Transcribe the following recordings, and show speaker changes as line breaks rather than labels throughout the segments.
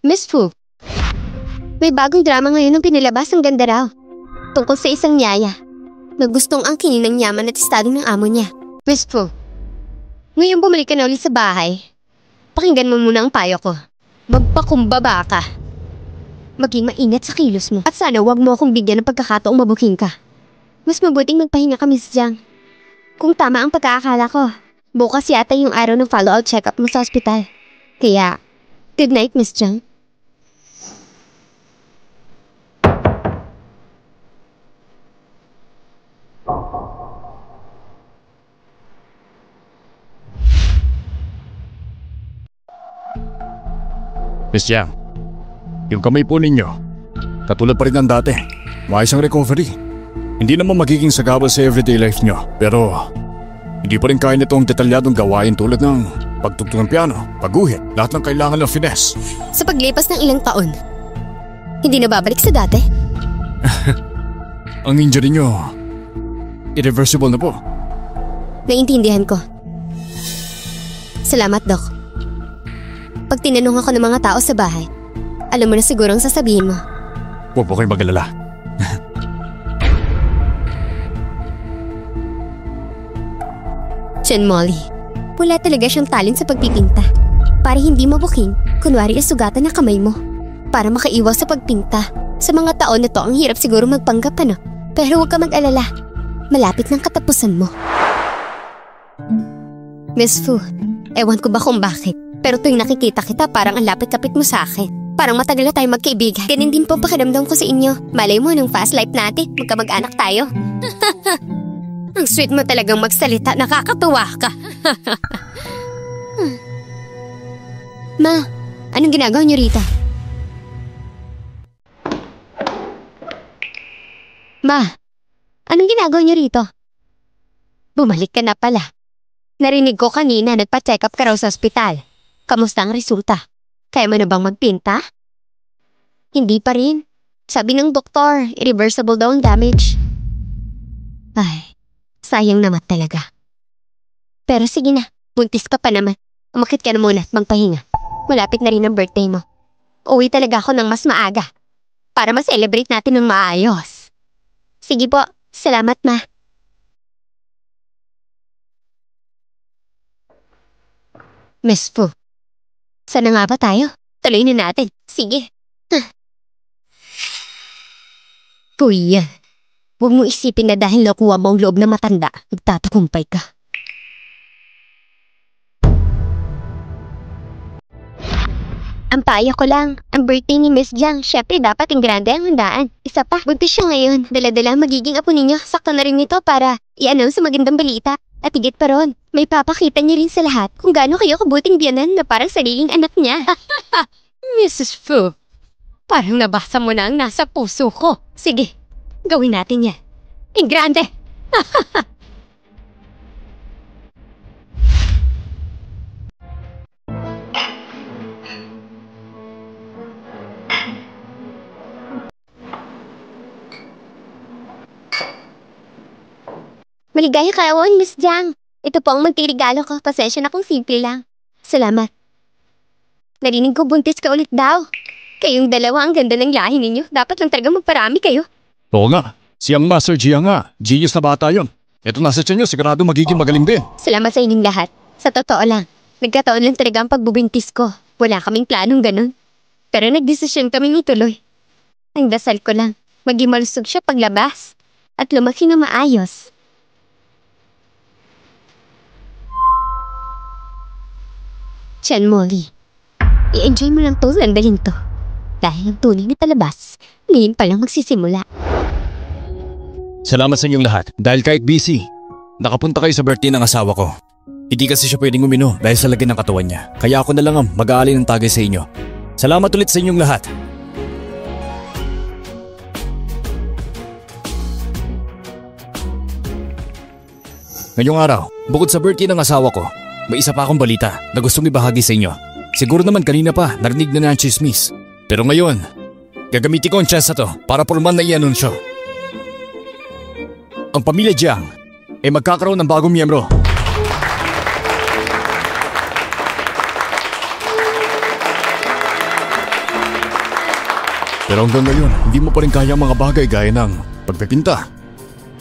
Miss Fu, may bagong drama ngayon ang pinilabas, ang ganda raw. Tungkol sa isang yaya na gustong angkinin ng yaman at estado ng amo niya. Miss Fu, ngayon bumalik ka na ulit sa bahay. Pakinggan mo muna ang payo ko. Magpakumbaba ka. Maging maingat sa kilos mo. At sana wag mo akong bigyan ng pagkakataong mabuking ka. Mas mabuting magpahinga ka, Miss Jiang. Kung tama ang pagkakakala ko, bukas yata yung araw ng follow-up check-up mo sa ospital. Kaya, good night, Miss Jiang.
Miss Jiang, yung kamay po ninyo, katulad pa rin ng dati. Maayos ang recovery. Hindi naman magiging sagabal sa everyday life nyo, pero hindi pa rin kaya nitong detalyadong gawain tulad ng pagtugtog ng piano, pagguhit, lahat ng kailangan ng finesse.
Sa paglipas ng ilang taon, hindi na babalik sa dati?
Ang injury nyo, irreversible na po.
Naintindihan ko. Salamat, Doc. Pag tinanong ako ng mga tao sa bahay, alam mo na siguro ang sasabihin mo.
Huwag po kayong mag-alala.
Chen Molly, wala talaga siyang talent sa pagpipinta. Para hindi mabuking, kunwari isugatan na kamay mo. Para makaiwas sa pagpinta. Sa mga taon na to, ang hirap siguro magpanggap, ano? Pero huwag ka mag-alala. Malapit ng katapusan mo. Miss Fu, ewan ko ba kung bakit, pero tuwing nakikita kita, parang ang lapit-kapit mo sa akin. Parang matagal na tayo magkaibigan. Ganun din po pakiramdam ko sa inyo. Malay mo, nung fast life natin, magkamag-anak tayo. Ang sweet mo talagang magsalita, nakakatuwa ka. Ma, anong ginagawa niyo rito? Ma, anong ginagawa niyo rito? Bumalik ka na pala. Narinig ko kanina, nagpa-check up ka raw sa ospital. Kamusta ang resulta? Kaya mo na bang magpinta? Hindi pa rin. Sabi ng doktor, irreversible daw ang damage. Ay, sayang naman talaga. Pero sige na, buntis ka pa naman. Umakit ka na muna at magpahinga. Malapit na rin ang birthday mo. Uwi talaga ako ng mas maaga para ma-celebrate natin ng maayos. Sige po, salamat ma. Miss Fu, sana nga ba tayo? Tuloy na natin. Sige. Kuya, huwag mo isipin na dahil nakuha mo ang loob na matanda, magtatagumpay ka. Ang payo ko lang, ang birthday ni Miss Jiang, syempre dapat yung grande ang handaan. Isa pa, buntis siya ngayon. Dala-dala magiging apo ninyo. Sakto na rin nito para i-announce sa magandang balita. At higit pa ron, may papakita niya rin sa lahat kung gaano kayo kabuting biyanan na parang sariling anak niya. Mrs. Fu, parang nabasa mo na ang nasa puso ko. Sige, gawin natin yan. Ang grande! Maligaya kawan, Miss Jiang. Ito po ang magtirigalo ko. Pasensya na kung simple lang. Salamat. Narinig ko buntis ka ulit daw. Kayong dalawa ang ganda ng lahi ninyo. Dapat lang talaga magparami kayo.
Oo nga. Siyang Master Jia nga. Genius na bata yun. Ito nasa tiyan nyo, sigurado magiging magaling din.
Salamat sa inyong lahat. Sa totoo lang, nagkataon lang talaga ang pagbubuntis ko. Wala kaming planong ganun. Pero nagdesisyon kaming ituloy. Ang dasal ko lang, maging malusog siya paglabas. At lumaki na maayos. Chen Molly, i-enjoy mo lang to sandalin to. Dahil ang tunay na palabas, ngayon pa lang magsisimula.
Salamat sa inyong lahat. Dahil kahit busy, nakapunta kayo sa birthday ng asawa ko. Hindi kasi siya pwedeng uminom dahil sa lagay ng katawan niya. Kaya ako na lang ang mag-aalay ng tagay sa inyo. Salamat ulit sa inyong lahat. Ngayong araw, bukod sa birthday ng asawa ko, may isa pa akong balita na gustong ibahagi sa inyo. Siguro naman kanina pa narinig na ng chismis. Pero ngayon, gagamitin ko ang chance na to para formal na i-anunsyo. Ang pamilya Jiang ay magkakaroon ng bagong miyembro. Pero hanggang ngayon, hindi mo pa rin kaya ang mga bagay gaya ng pagpipinta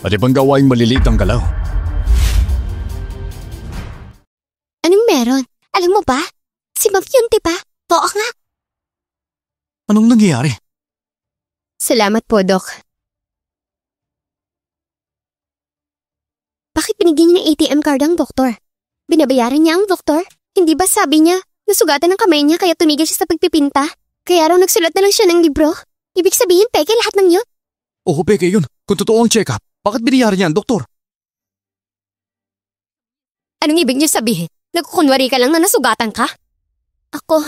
at ibang gawaing maliliit ang galaw.
Anong meron? Alam mo ba? Si Ma'am yun, diba? Oo nga.
Anong nangyayari?
Salamat po, Doc. Bakit binigyan niya ng ATM card ang doktor? Binabayaran niya ang doktor? Hindi ba sabi niya, nasugatan ng kamay niya kaya tumigil siya sa pagpipinta? Kaya raw nagsulat na lang siya ng libro? Ibig sabihin, peke lahat ng yun?
Oo, peke yun. Kung totoo ang check-up, bakit binayaran niya ang doktor?
Anong ibig niyo sabihin? Nagkukunwari ka lang na nasugatan ka? Ako,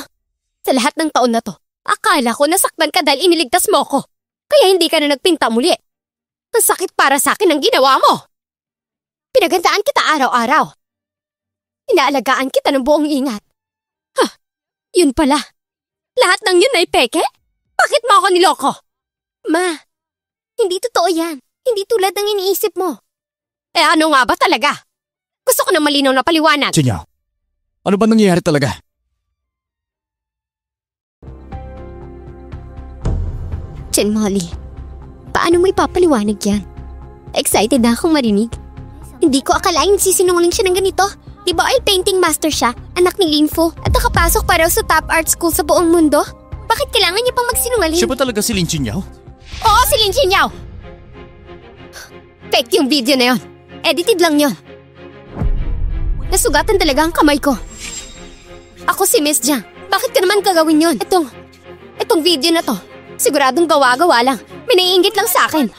sa lahat ng taon na to, akala ko nasaktan ka dahil iniligtas mo ko. Kaya hindi ka na nagpinta muli. Ang sakit para sa akin ang ginawa mo. Pinagandaan kita araw-araw. Inaalagaan kita ng buong ingat. Yun pala. Lahat ng yun ay peke? Bakit mo ako niloko? Ma, hindi totoo yan. Hindi tulad ng iniisip mo. Eh ano nga ba talaga? Gusto ko na malinaw na paliwanag.
Chinyaw, ano ba nangyayari talaga?
Chen Molly, paano mo ipapaliwanag yan? Excited na akong marinig. Hindi ko akalain sisinungaling siya ng ganito. Di ba oil painting master siya, anak ni Lin Fu, at nakapasok pa raw sa top art school sa buong mundo? Bakit kailangan niya pang magsinungaling?
Siya ba talaga si Lin Chinyaw?
Oo, si Lin Chinyaw! Fake yung video na yon. Edited lang yon. Nasugatan talaga ang kamay ko. Ako si Miss Jiang. Bakit ka naman gagawin yon? Itong video na to, siguradong gawa-gawa lang. May naiinggit lang sa akin.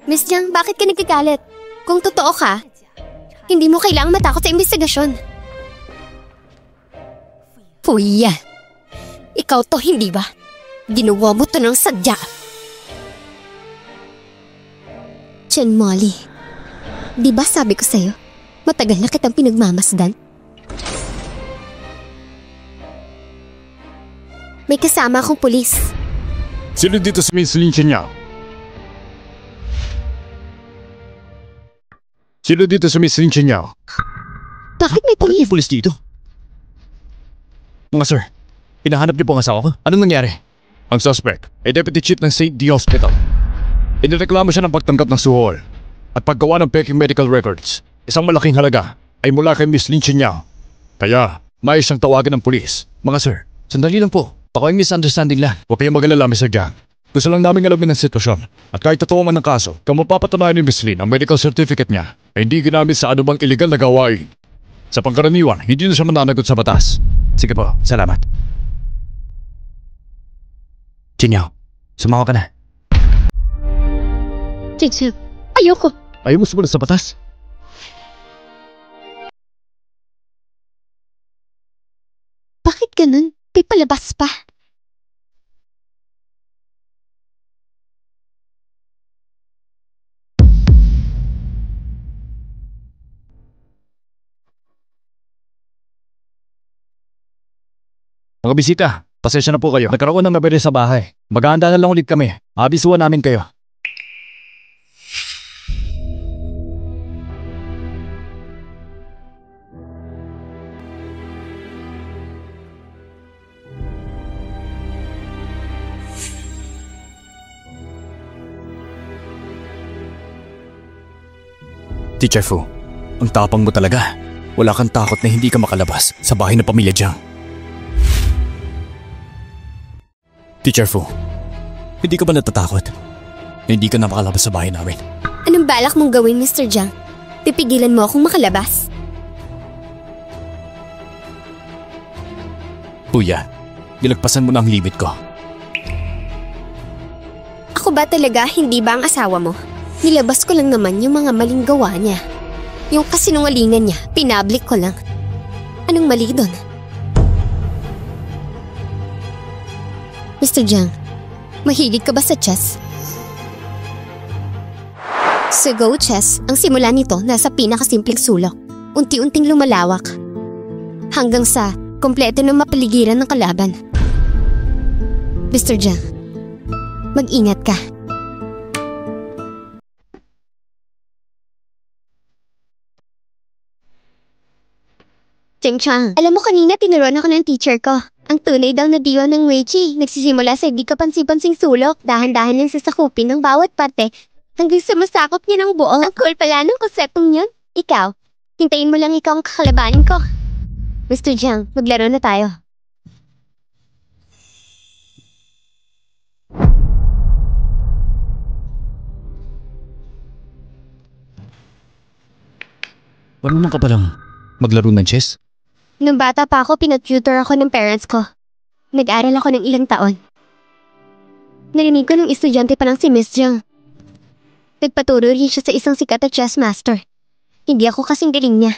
Miss Jiang, bakit ka nagkagalit? Kung totoo ka, hindi mo kailangang matakot sa investigasyon. Puya, ikaw to hindi ba? Ginawa mo to ng sadya. Chen Molly, di ba sabi ko sa'yo, matagal na kitang pinagmamasdan? May kasama akong pulis.
Sino dito si Miss Lin Chinyaw? Sino dito sa Miss Lin Chinyaw?
Bakit may pulis?
May pulis dito? Mga sir, hinahanap niyo po ang asawa ko? Anong nangyari? Ang suspect ay deputy chief ng St. D Hospital. Inireklamo siya ng pagtanggap ng suhol at paggawa ng peking medical records. Isang malaking halaga ay mula kay Miss Lin Chinyaw. Kaya, may siyang tawagan ng pulis. Mga sir, sandali lang po. Baka yung misunderstanding lang. Huwag kayong mag-alala, Mr. Jiang. Gusto lang namin alamin ang sitwasyon. At kahit totoo man ang kaso, kung mapapatunayan ni Miss Lin ang medical certificate niya ay hindi ginamit sa anumang illegal na gawain. Sa pangkaraniwan, hindi na siya mananagot sa batas. Sige po, salamat. Chinyaw, sumawa ka na.
Chinyaw, ayoko.
Ayaw mo sumunod sa batas?
Bakit ganun? May palabas pa.
Mga bisita, pasensya na po kayo. Nagkaroon ng nabere sa bahay. Maghahanda na lang ulit kami. Abisuhan namin kayo. Teacher Fu, ang tapang mo talaga. Wala kang takot na hindi ka makalabas sa bahay ng pamilya Jiang. Teacher Fu, hindi ka ba natatakot? Hindi ka na makalabas sa bahay namin.
Anong balak mong gawin, Mr. Jiang? Pipigilan mo akong makalabas?
Puya, nilagpasan mo na ang limit ko.
Ako ba talaga hindi ba ang asawa mo? Nilabas ko lang naman yung mga maling gawa niya. Yung kasinungalingan niya, pinablik ko lang. Anong mali doon? Mr. Jiang, mahilig ka ba sa chess? Sa Go Chess, ang simula nito nasa pinakasimpleng sulok. Unti-unting lumalawak. Hanggang sa kompleto ng mapaligiran ng kalaban. Mr. Jiang, mag-ingat ka. Cheng Chang, alam mo kanina tinuruan ako ng teacher ko. Ang tunay daw na diwa ng Weichi, nagsisimula sa hindi kapansin-pansing sulok, dahan-dahan niyang sasakupin ng bawat parte, hanggang sa masakop niya ng buo. Ang cool pala ng konseptong yun. Ikaw, hintayin mo lang ikaw ang kakalabanin ko. Mr. Jiang, maglaro na tayo.
Marunong ka palang maglaro ng chess?
Nung bata pa ako, pinatutor ako ng parents ko. Nag-aral ako ng ilang taon. Narinig ko ng estudyante pa lang si Miss Jiang. Nagpaturo rin siya sa isang sikat na chess master. Hindi ako kasing galing niya.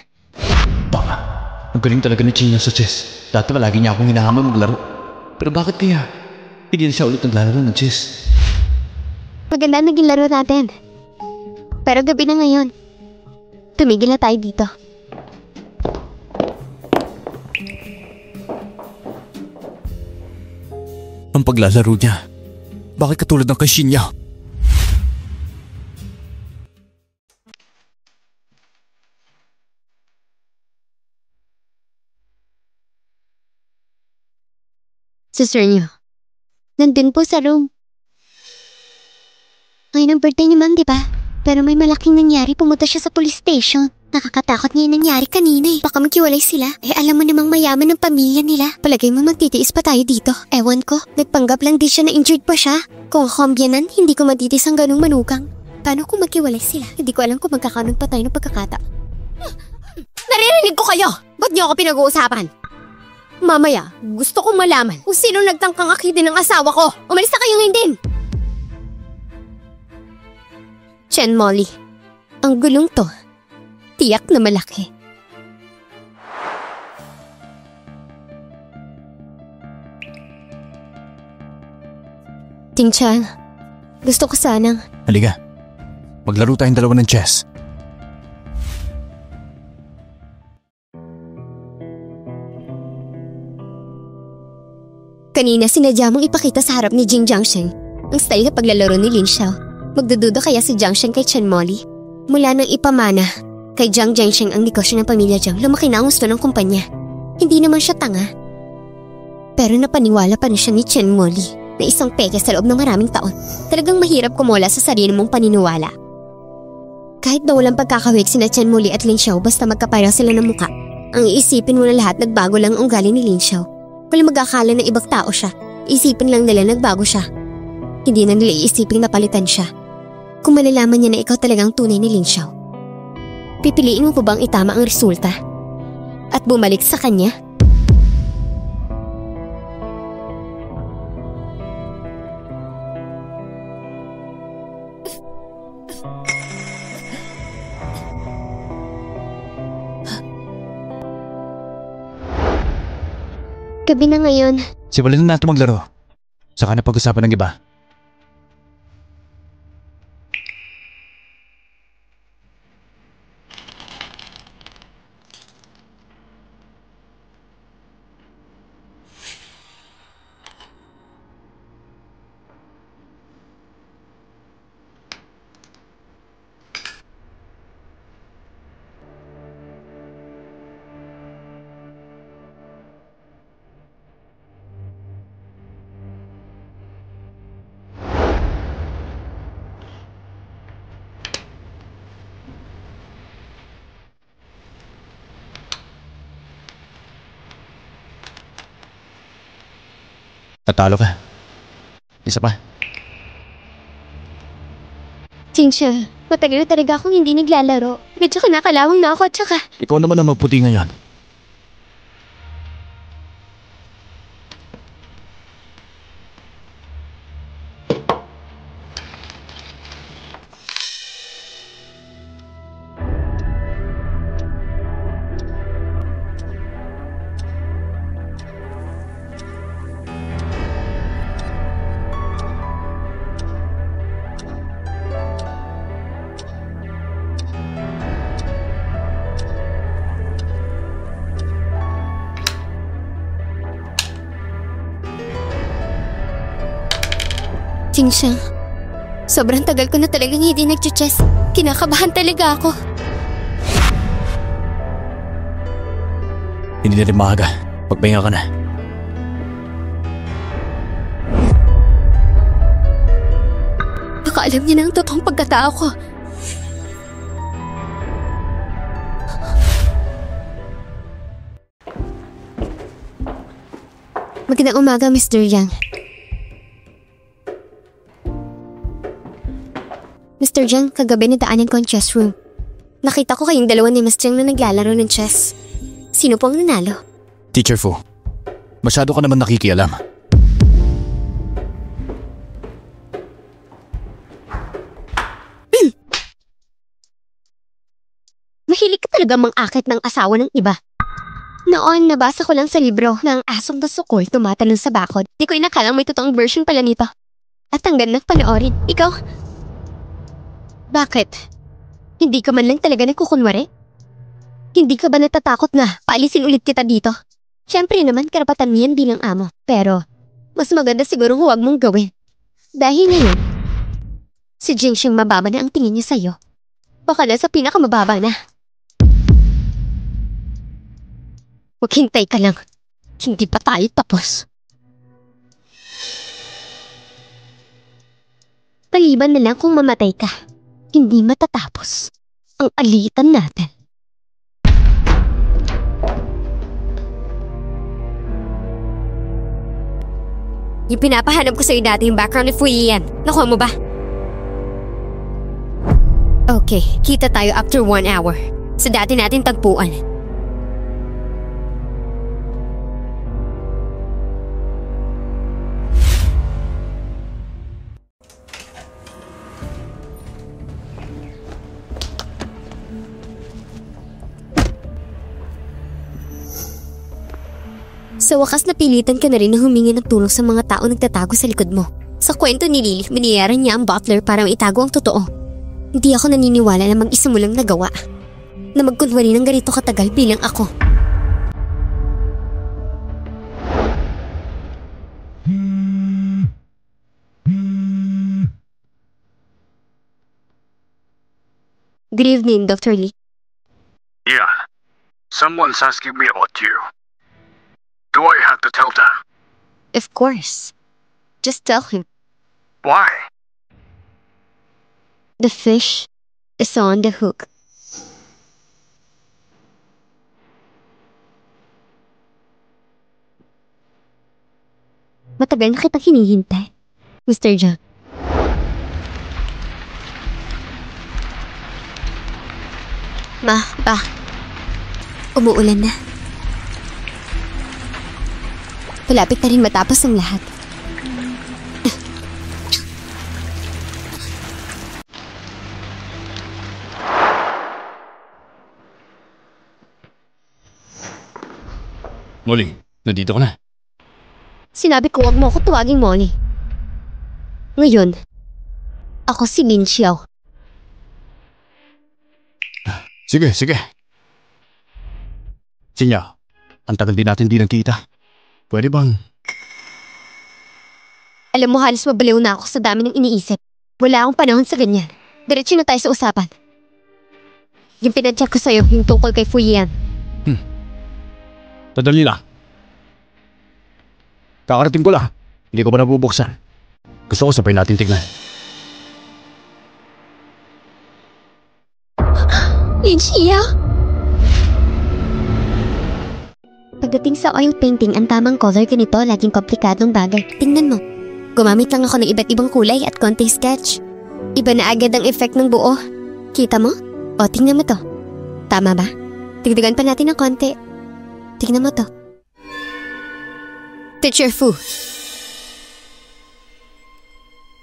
Baka, ang galing talaga ni China sa chess. Dati palagi niya akong hinahamon maglaro. Pero bakit kaya? Hindi na siya ulit naglalaro ng chess.
Maganda naging laro natin. Pero gabi na ngayon. Tumigil na tayo dito.
Ang paglalaro niya. Bakit katulad ng kay Shinya?
Sister niyo. Nandun po sa room. Ngayon ang birthday ni Ma'am, di ba? Pero may malaking nangyari, pumunta siya sa police station. Nakakatakot niya yung nangyari kanina eh. Baka maghiwalay sila. Eh alam mo namang mayaman ng pamilya nila. Palagay mo magtitiis pa tayo dito. Ewan ko, nagpanggap lang din siya na injured pa siya. Kung ako ang biyanan, hindi ko matitis ang ganung manugang. Paano kung maghiwalay sila? Hindi ko alam kung magkakaroon pa tayo ng pagkakata. Naririnig ko kayo! Ba't niyo ako pinag-uusapan? Mamaya, gusto kong malaman kung sino nagtangkang akitin ng asawa ko. Umalis na kayo ngayon din! Chen Molly, ang gulong to. Tiyak na malaki. Ting Chan, gusto ko sanang...
Halika. Maglaro tayong dalawa ng chess.
Kanina sinadya mong ipakita sa harap ni Jing Jiangsheng ang style na paglalaro ni Lin Xiao. Magdududa kaya si Jiangsheng kay Chen Molly? Mula nang ipamana kay Jiang Jiangsheng ang negosyo ng pamilya Jiang, lumaki na ang gusto ng kumpanya. Hindi naman siya tanga. Pero napaniwala pa rin siya ni Chen Molly na isang peke sa loob ng maraming taon. Talagang mahirap kumola sa sarili mong paniniwala. Kahit na walang pagkakawig sina Chen Molly at Lin Xiao basta magkapareho sila ng muka, ang iisipin mo na lahat nagbago lang ang ugali ni Lin Xiao. Walang mag-akala na ibang tao siya. Isipin lang nila nagbago siya. Hindi na nila iisipin napalitan siya. Kung malalaman niya na ikaw talagang tunay ni Lin Xiao, pipiliin mo po bang itama ang resulta? At bumalik sa kanya? Gabi na ngayon.
Simulan na natin maglaro. Saka na pag-usapan ng iba. Natalo ka. Isa pa.
Tingsha, matagal na talaga akong hindi naglalaro. Medyo kinakalawang na ako at saka...
Ikaw naman ang magputi ngayon.
Tingsha, sobrang tagal ko na talagang hindi nag-chess. Kinakabahan talaga ako.
Hindi na rin maaga. Pagpahinga ka na.
Alam niya na ang totoong pagkatao ko. Magandang umaga, Mr. Yang. Mr. Yang, kagabi nadaanan ko ang chess room. Nakita ko kayong dalawa ni Miss Yang na naglalaro ng chess. Sino po ang nanalo?
Teacher Fu, masyado ka naman nakikialam.
Mahilig ka talaga mang-akit ng asawa ng iba. Noon, nabasa ko lang sa libro na ang asong nasukol tumatalon sa bakod. Di ko inakalang may totoong version pala nito. At ang ganda panoorin. Ikaw? Bakit? Hindi ka man lang talaga nagkukunwari? Hindi ka ba natatakot na paalisin ulit kita dito? Siyempre naman karapatan mo yan bilang amo. Pero, mas maganda siguro huwag mong gawin. Dahil ngayon, si Jing siyang mababa na ang tingin niya sa'yo. Baka nasa pinakamababa na. Maghintay ka lang. Hindi pa tayo tapos. Taliban na lang kung mamatay ka. Hindi matatapos ang alitan natin. Yung pinapahanap ko sa'yo dati yung background ni Fui yan. Nakuha mo ba? Okay, kita tayo after 1 hour. Sa dati natin tagpuan. Sa wakas napilitan ka na rin na humingi ng tulong sa mga tao nagtatago sa likod mo. Sa kwento ni Lily, biniyaran niya ang butler para maitago ang totoo. Hindi ako naniniwala na mag-isa mo lang nagawa. Na magkunwari ng ganito katagal bilang ako. Good evening, Dr. Lee.
Yeah. Someone's asking me about you. Do I have to tell them?
Of course. Just tell him.
Why?
The fish is on the hook. Matagal na kitang hinihintay, Mr. Zhang. Ma, pa. Umuulan na. Malapit na rin matapos ang lahat.
Molly, nandito ka na.
Sinabi ko wag mo ako tuwaging Molly. Ngayon, ako si Lin Xiao.
Sige. Sinya, ang tagal din natin di nagkita. Pwede bang?
Alam mo, halos mabaliw na ako sa dami ng iniisip. Wala akong panahon sa ganyan. Diretso na tayo sa usapan. Yung pinadyak ko sa'yo, yung tungkol kay Fuyian.
Tadali lang. Kakarating ko lang. Hindi ko pa nabubuksan. Gusto ko sabay natin tignan.
Lin Xiao! Pagdating sa oil painting, ang tamang color ganito laging komplikadong bagay. Tingnan mo. Gumamit lang ako ng iba't ibang kulay at konting sketch. Iba na agad ang effect ng buo. Kita mo? O, tingnan mo to. Tama ba? Tigdagan pa natin ng konti. Tingnan mo to. Teacher Fu.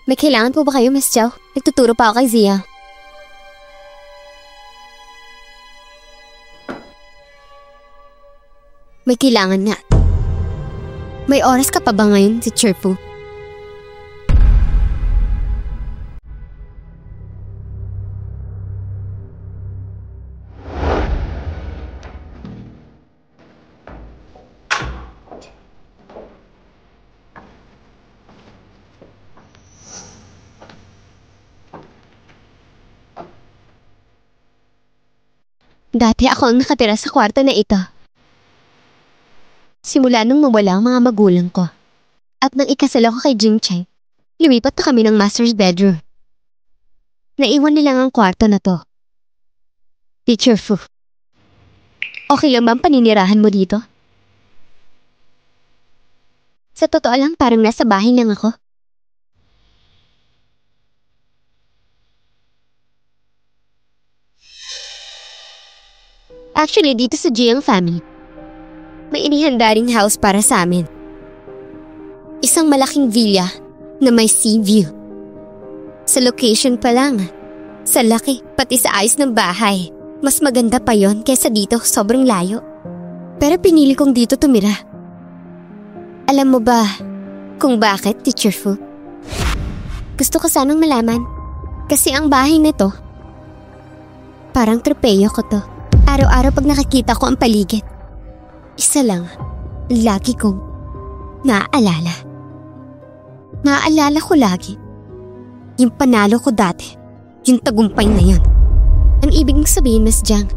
May kailangan po ba kayo, Miss Zhao? Nagtuturo pa ako kay Zia. May kailangan nga. May oras ka pa ba ngayon, Teacher Fu? Dati ako ang nakatira sa kwarto na ito. Simula nung mawala ang mga magulang ko. At nang ikasal ako kay Jing Cheng, lumipat na kami ng master's bedroom. Naiwan nilang ang kwarto na to. Teacher Fu, okay lang ba ang paninirahan mo dito? Sa totoo lang, parang nasa bahay lang ako. Actually, dito sa Jiang family, may inihanda ring house para sa amin. Isang malaking villa na may sea view. Sa location pa lang, sa laki, pati sa ayos ng bahay, mas maganda pa yon kaysa dito, sobrang layo. Pero pinili kong dito tumira. Alam mo ba kung bakit, Teacher Fu? Gusto ko sanang malaman. Kasi ang bahay nito, parang tropeyo ko to. Araw-araw pag nakikita ko ang paligid, isa lang, lagi kong naaalala. Naaalala ko lagi yung panalo ko dati, yung tagumpay na yun. Ang ibig mong sabihin, Miss Jiang,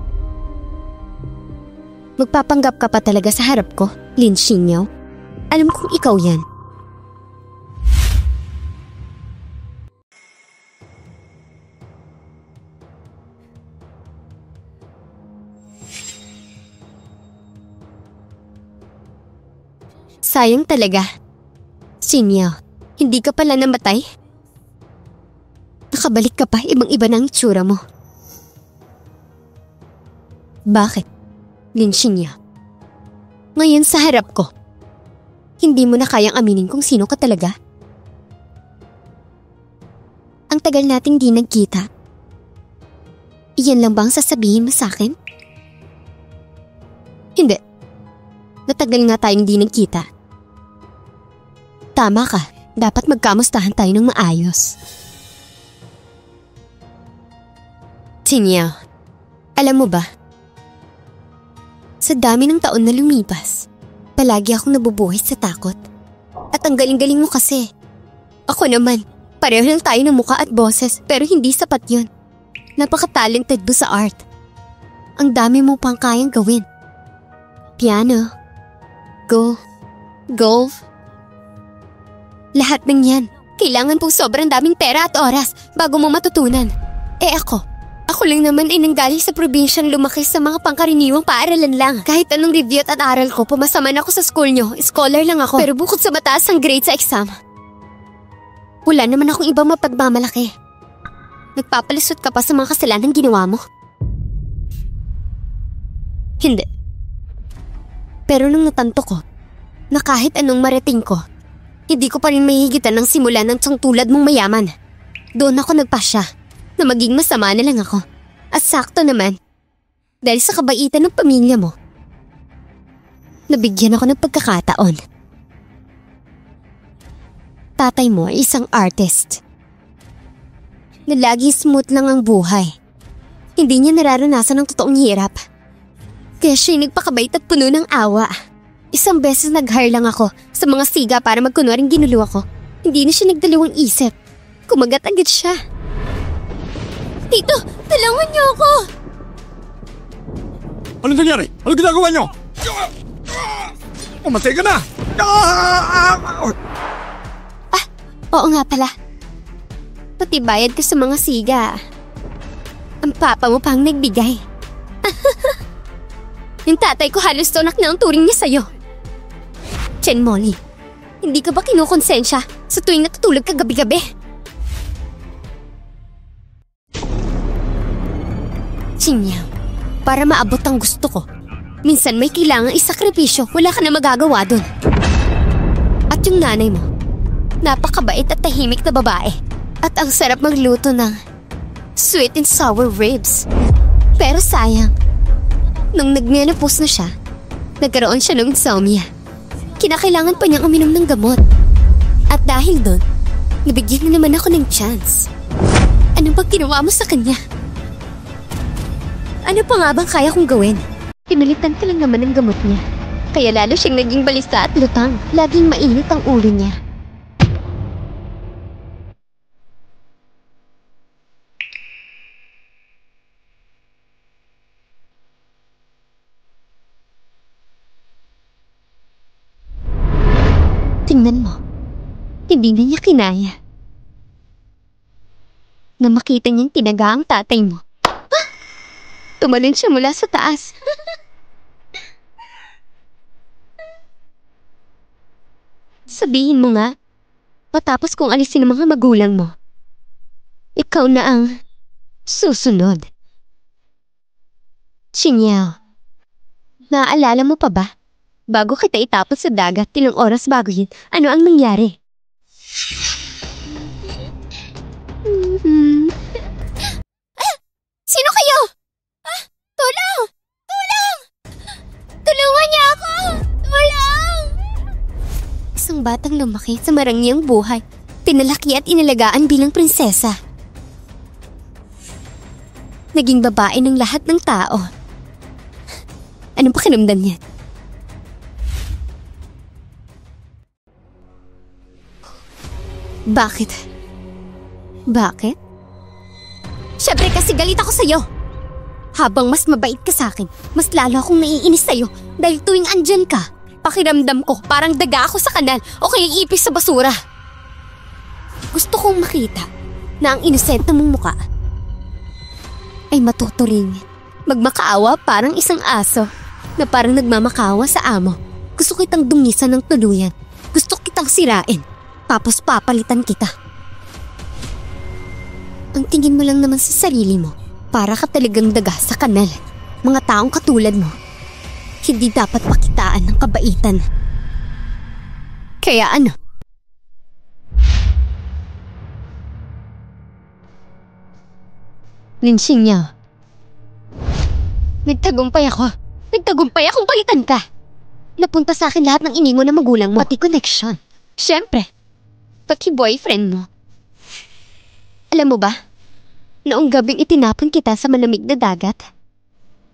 magpapanggap ka pa talaga sa harap ko, Lin Xinyo? Alam kong ikaw yan. Sayang talaga. Xinyo, hindi ka pala namatay? Nakabalik ka pa, ibang-iba na ang itsura mo. Bakit, Lin Xinyo? Ngayon sa harap ko, hindi mo na kayang aminin kung sino ka talaga? Ang tagal nating di nagkita. Iyan lang bang sasabihin mo sa akin? Hindi. Matagal nga tayong di nagkita. Tama ka, dapat magkamustahan tayo ng maayos. Xinyo, alam mo ba? Sa dami ng taon na lumipas, palagi akong nabubuhay sa takot. At ang galing-galing mo kasi. Ako naman, pareho lang tayo ng mukha at boses pero hindi sapat yun. Napaka-talented mo sa art. Ang dami mo pang kayang gawin. Piano, golf. Lahat ng yan, kailangan po sobrang daming pera at oras bago mo matutunan. Ako lang naman ay nanggaling sa probinsyang lumaki sa mga pangkaraniwang paaralan lang. Kahit anong review at aral ko, pumasa man ako sa school nyo, scholar lang ako. Pero bukod sa mataas ang grade sa exam, wala naman akong ibang mapagmamalaki. Nagpapalusot ka pa sa mga kasalanang ginawa mo? Hindi. Pero nung natanto ko, na kahit anong marating ko, hindi ko pa rin mahihigitan ng simula ng tiyang tulad mong mayaman. Doon ako nagpasya na maging masama na lang ako. At sakto naman, dahil sa kabaitan ng pamilya mo, nabigyan ako ng pagkakataon. Tatay mo ay isang artist na lagi smooth lang ang buhay. Hindi niya nararanasan ng totoong hirap. Kaya siya'y nagpakabait at puno ng awa. Isang beses nag-hire lang ako sa mga siga para magkunwaring ginulo ako. Hindi na siya nagdalawang isip. Kumagat agad siya. Tito, tulungan niyo ako!
Anong nangyari? Anong ginagawa niyo? Umatay ka na!
Oo nga pala. Pati bayad ka sa mga siga. Ang papa mo pang nagbigay. Yung tatay ko halos tonak na ang turing niya sa'yo. Chen Molly, hindi ka ba kinukonsensya sa tuwing natutulog ka gabi-gabi? Xinyo, para maabot ang gusto ko, minsan may kailangang isakripisyo, wala ka na magagawa dun. At yung nanay mo, napakabait at tahimik na babae. At ang sarap magluto ng sweet and sour ribs. Pero sayang, nung nag-menopause na siya, nagkaroon siya ng insomnia. Kinakailangan pa niyang uminom ng gamot. At dahil doon, nabigyan na naman ako ng chance. Ano bang ginawa mo sa kanya? Ano pa nga bang kaya kong gawin? Pinalitan ka lang naman ng gamot niya. Kaya lalo siyang naging balista at lutang. Laging mainit ang ulo niya. Tingnan mo. Hindi na niya kinaya. na makita niyang tinaga ang tatay mo. Tumalon siya mula sa taas. Sabihin mo nga, matapos kong alisin ang mga magulang mo, ikaw na ang susunod. Chinyao, naaalala mo pa ba? Bago kita itapon sa dagat, ilang oras bago yun, ano ang nangyari?
Sino kayo? Tulong! Tulong! Tulungan niya ako! Tulong!
Isang batang lumaki sa marangyang buhay, pinalaki at inalagaan bilang prinsesa. Naging babae ng lahat ng tao. Anong pakiramdam niya? Bakit? Bakit?
Siyempre kasi galit ako sa'yo. Habang mas mabait ka sa'kin, mas lalo akong naiinis sa'yo dahil tuwing andyan ka, pakiramdam ko parang daga ako sa kanal o kaya ipis sa basura. Gusto kong makita na ang inosente mong muka ay matuturing, magmakaawa parang isang aso na parang nagmamakawa sa amo. Gusto kitang dungisan ng tuluyan. Gusto kitang sirain, tapos papalitan kita. Ang tingin mo lang naman sa sarili mo, para ka talagang daga sa kanal. Mga taong katulad mo, hindi dapat pakitaan ng kabaitan. Kaya ano?
Linsing niya. Nagtagumpay ako. Nagtagumpay akong palitan ka. Napunta sa akin lahat ng iningo ng magulang mo. Pati connection. Siyempre. Pati boyfriend mo. Alam mo ba? Noong gabing itinapon kita sa malamig na dagat,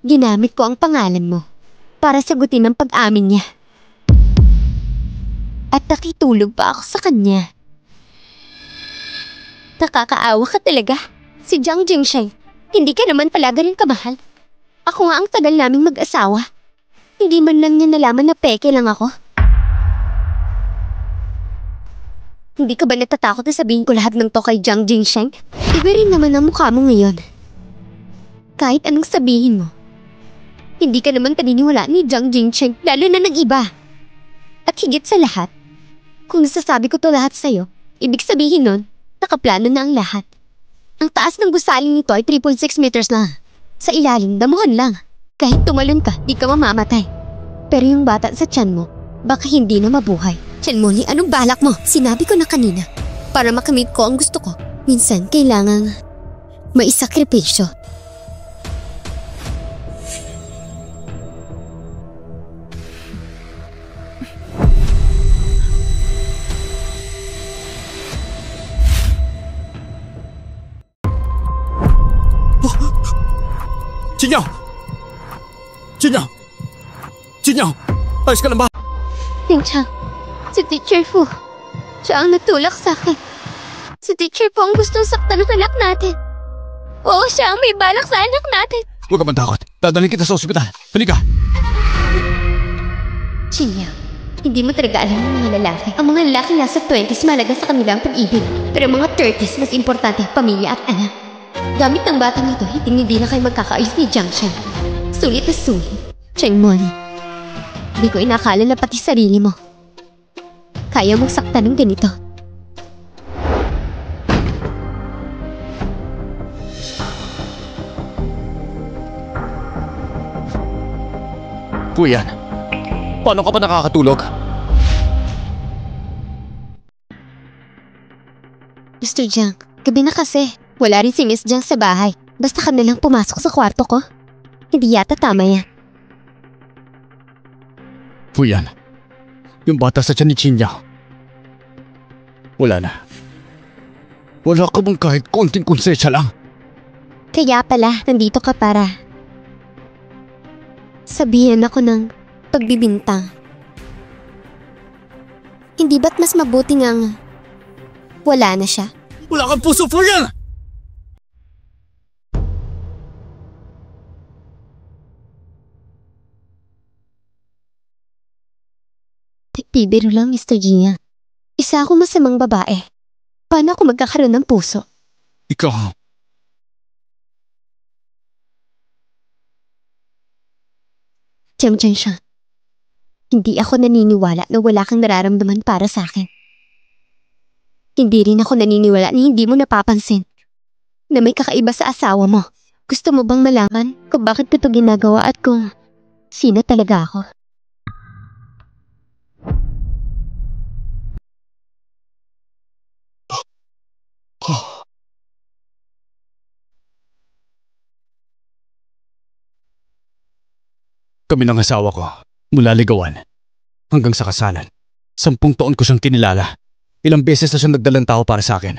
ginamit ko ang pangalan mo para sagutin ang pag-amin niya. At nakitulog pa ako sa kanya. Nakakaawa ka talaga. Si Jiang Jingsheng, hindi ka naman pala ganun kamahal. Ako nga ang tagal naming mag-asawa. Hindi man lang niya nalaman na peke lang ako. Hindi ka ba natatakot na sabihin ko lahat ng to kay Jiang Jingsheng? Iba rin naman ang mukha mo ngayon. Kahit anong sabihin mo, hindi ka naman paniniwala ni Jiang Jingsheng, lalo na ng iba. At higit sa lahat, kung nasasabi ko to lahat sa'yo, ibig sabihin nun, nakaplano na ang lahat. Ang taas ng gusaling nito ay 3.6 meters lang. Sa ilalim, damuhan lang. Kahit tumalon ka, di ka mamamatay. Pero yung bata sa tiyan mo, baka hindi na mabuhay.
Chenmoni, anong balak mo? Sinabi ko na kanina, para makamit ko ang gusto ko, minsan kailangan maisakripisyo.
Jinyaw! Jinyaw! Jinyaw! Ayos ka lang ba?
Tingchang, si Teacher Fu, siya ang nagtulak sa akin. Si Teacher Fu ang gustong saktan ng anak natin. Oo, siya ang may balak sa anak natin.
Huwag ka man takot. Dadalhin kita sa ospital. Halika!
Chinya, hindi mo talaga alam ng mga lalaki. Ang mga lalaki nasa 20s malaga sa kanilang pag-ibig. Pero mga 30s mas importante ang pamilya at anak. Gamit ng batang ito, hindi na kayo magkakaayos ni Jiang Shen. Sulit na sulit. Chengmon, hindi ko inakala na pati sarili mo kaya mong saktan ng ganito.
Kuya, paano ka pa nakakatulog?
Mr. Jiang, gabi na kasi. Wala rin si Miss Jiang sa bahay. Basta ka na lang pumasok sa kwarto ko. Hindi yata tama yan.
Fuyan, yung bata sa tiyan ni Chinya. Wala na. Wala ka bang kahit konting konsensya lang?
Kaya pala, nandito ka para sabihan ako ng pagbibintang. Hindi ba't mas mabuti ngang wala na siya?
Wala kang puso, Fuyan!
Bibiro lang, Mr. Jia. Isa ako masamang babae. Paano ako magkakaroon ng puso?
Ikaw,
Diyan siya. Hindi ako naniniwala na wala kang nararamdaman para sa akin. Hindi rin ako naniniwala na hindi mo napapansin na may kakaiba sa asawa mo. Gusto mo bang malaman kung bakit ko ito ginagawa at kung sino talaga ako?
Kami ng asawa ko, mula ligawan hanggang sa kasalan. 10 taon ko siyang kinilala. Ilang beses na siyang nagdalang tao para sa akin.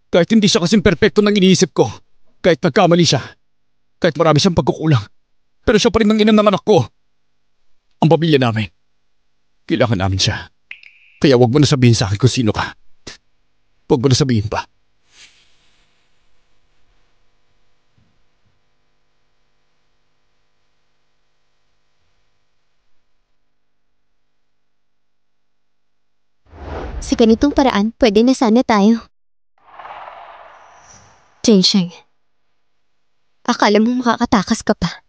Kahit hindi siya kasing perpekto ng iniisip ko, kahit nagkamali siya, kahit marami siyang pagkukulang, pero siya pa rin ang ina ng anak ko. Ang pamilya namin, kailangan namin siya. Kaya wag mo na sabihin sa akin kung sino ka. Wag mo na sabihin pa.
Sa ganitong paraan, pwede na sana tayo. Cheng, akala mo makakatakas ka pa.